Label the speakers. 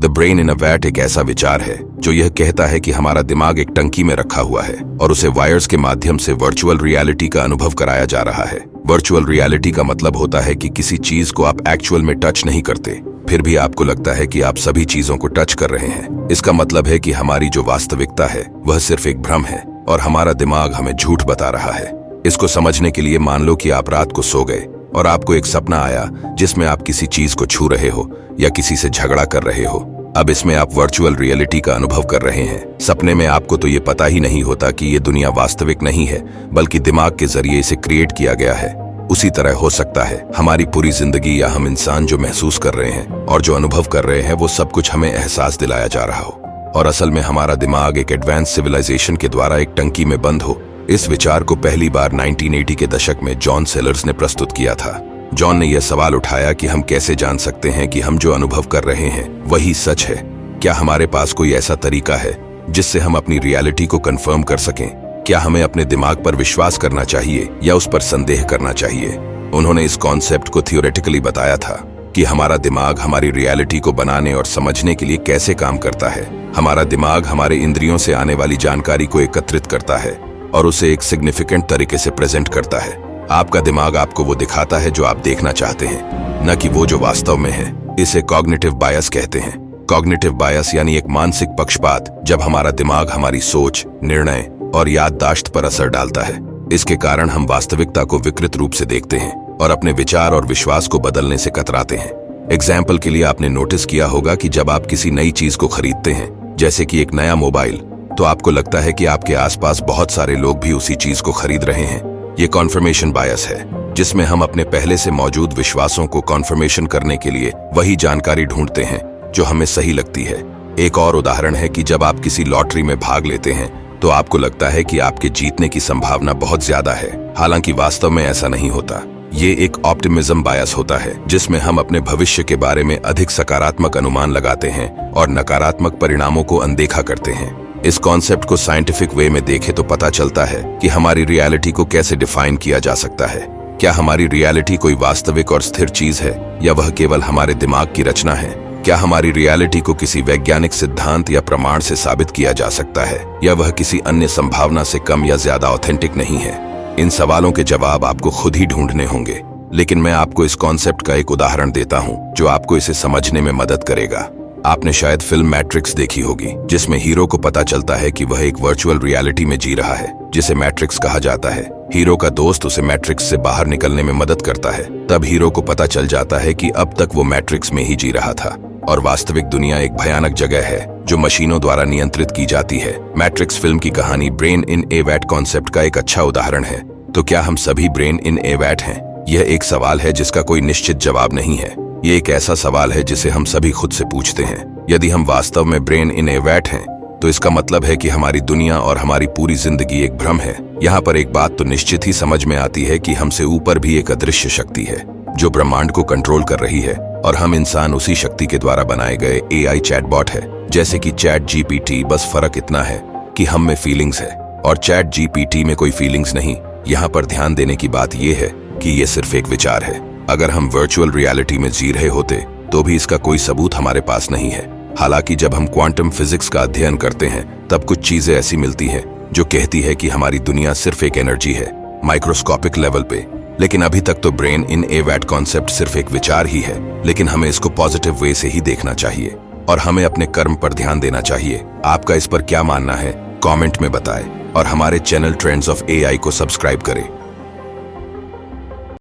Speaker 1: The brain in a vat एक ऐसा विचार है जो यह कहता है कि हमारा दिमाग एक टंकी में रखा हुआ है और उसे वायर्स के माध्यम से वर्चुअल रियलिटी का अनुभव कराया जा रहा है। वर्चुअल रियलिटी का मतलब होता है कि किसी चीज को आप एक्चुअल में टच नहीं करते, फिर भी आपको लगता है कि आप सभी चीजों को टच कर रहे हैं। इसका मतलब है कि हमारी जो वास्तविकता है वह सिर्फ एक भ्रम है और हमारा दिमाग हमें झूठ बता रहा है। इसको समझने के लिए मान लो कि आप रात को सो गए और आपको एक सपना आया जिसमें आप किसी चीज को छू रहे हो या किसी से झगड़ा कर रहे हो। अब इसमें आप वर्चुअल रियलिटी का अनुभव कर रहे हैं। सपने में आपको तो ये पता ही नहीं होता कि ये दुनिया वास्तविक नहीं है, बल्कि दिमाग के जरिए इसे क्रिएट किया गया है। उसी तरह हो सकता है हमारी पूरी जिंदगी या हम इंसान जो महसूस कर रहे हैं और जो अनुभव कर रहे हैं वो सब कुछ हमें एहसास दिलाया जा रहा हो और असल में हमारा दिमाग एक एडवांस सिविलाइजेशन के द्वारा एक टंकी में बंद हो। इस विचार को पहली बार 1980 के दशक में जॉन सेलर्स ने प्रस्तुत किया था। जॉन ने यह सवाल उठाया कि हम कैसे जान सकते हैं कि हम जो अनुभव कर रहे हैं वही सच है। क्या हमारे पास कोई ऐसा तरीका है जिससे हम अपनी रियलिटी को कंफर्म कर सकें? क्या हमें अपने दिमाग पर विश्वास करना चाहिए या उस पर संदेह करना चाहिए? उन्होंने इस कॉन्सेप्ट को थियोरेटिकली बताया था कि हमारा दिमाग हमारी रियलिटी को बनाने और समझने के लिए कैसे काम करता है। हमारा दिमाग हमारे इंद्रियों से आने वाली जानकारी को एकत्रित करता है और उसे एक सिग्निफिकेंट तरीके से प्रेजेंट करता है। आपका दिमाग आपको वो दिखाता है जो आप देखना चाहते हैं, न कि वो जो वास्तव में है। इसे कॉग्निटिव बायस कहते हैं। कॉग्निटिव बायस यानी एक मानसिक पक्षपात, जब हमारा दिमाग हमारी सोच, निर्णय और याददाश्त पर असर डालता है। इसके कारण हम वास्तविकता को विकृत रूप से देखते हैं और अपने विचार और विश्वास को बदलने से कतराते हैं। एग्जाम्पल के लिए आपने नोटिस किया होगा कि जब आप किसी नई चीज को खरीदते हैं, जैसे कि एक नया मोबाइल, तो आपको लगता है कि आपके आसपास बहुत सारे लोग भी उसी चीज को खरीद रहे हैं। ये कॉन्फर्मेशन बायस है, जिसमें हम अपने पहले से मौजूद विश्वासों को कॉन्फर्मेशन करने के लिए वही जानकारी ढूंढते हैं जो हमें सही लगती है। एक और उदाहरण है कि जब आप किसी लॉटरी में भाग लेते हैं तो आपको लगता है कि आपके जीतने की संभावना बहुत ज्यादा है, हालांकि वास्तव में ऐसा नहीं होता। ये एक ऑप्टिमिज्म बायस होता है, जिसमें हम अपने भविष्य के बारे में अधिक सकारात्मक अनुमान लगाते हैं और नकारात्मक परिणामों को अनदेखा करते हैं। इस कॉन्सेप्ट को साइंटिफिक वे में देखें तो पता चलता है कि हमारी रियलिटी को कैसे डिफाइन किया जा सकता है। क्या हमारी रियलिटी कोई वास्तविक और स्थिर चीज है या वह केवल हमारे दिमाग की रचना है? क्या हमारी रियलिटी को किसी वैज्ञानिक सिद्धांत या प्रमाण से साबित किया जा सकता है या वह किसी अन्य संभावना से कम या ज्यादा ऑथेंटिक नहीं है? इन सवालों के जवाब आपको खुद ही ढूंढने होंगे, लेकिन मैं आपको इस कॉन्सेप्ट का एक उदाहरण देता हूँ जो आपको इसे समझने में मदद करेगा। आपने शायद फिल्म मैट्रिक्स देखी होगी, जिसमें हीरो को पता चलता है कि वह एक वर्चुअल रियलिटी में जी रहा है जिसे मैट्रिक्स कहा जाता है। हीरो का दोस्त उसे मैट्रिक्स से बाहर निकलने में मदद करता है। तब हीरो को पता चल जाता है कि अब तक वो मैट्रिक्स में ही जी रहा था और वास्तविक दुनिया एक भयानक जगह है जो मशीनों द्वारा नियंत्रित की जाती है। मैट्रिक्स फिल्म की कहानी brain in a vat concept का एक अच्छा उदाहरण है। तो क्या हम सभी ब्रेन इन ए वैट हैं? यह एक सवाल है जिसका कोई निश्चित जवाब नहीं है। ये एक ऐसा सवाल है जिसे हम सभी खुद से पूछते हैं। यदि हम वास्तव में ब्रेन इन ए वैट हैं, तो इसका मतलब है कि हमारी दुनिया और हमारी पूरी जिंदगी एक भ्रम है। यहाँ पर एक बात तो निश्चित ही समझ में आती है कि हमसे ऊपर भी एक अदृश्य शक्ति है जो ब्रह्मांड को कंट्रोल कर रही है और हम इंसान उसी शक्ति के द्वारा बनाए गए एआई चैटबॉट है, जैसे कि चैट जीपीटी। बस फर्क इतना है कि हम में फीलिंग्स है और चैट जीपीटी में कोई फीलिंग्स नहीं। यहाँ पर ध्यान देने की बात यह है कि ये सिर्फ एक विचार है। अगर हम वर्चुअल रियलिटी में जी रहे होते तो भी इसका कोई सबूत हमारे पास नहीं है। हालांकि जब हम क्वांटम फिजिक्स का अध्ययन करते हैं तब कुछ चीजें ऐसी मिलती हैं जो कहती है कि हमारी दुनिया सिर्फ एक एनर्जी है, माइक्रोस्कोपिक लेवल पे। लेकिन अभी तक तो brain in a vat concept सिर्फ एक विचार ही है, लेकिन हमें इसको पॉजिटिव वे से ही देखना चाहिए और हमें अपने कर्म पर ध्यान देना चाहिए। आपका इस पर क्या मानना है? कमेंट में बताएं और हमारे चैनल ट्रेंड्स ऑफ एआई को सब्सक्राइब करें।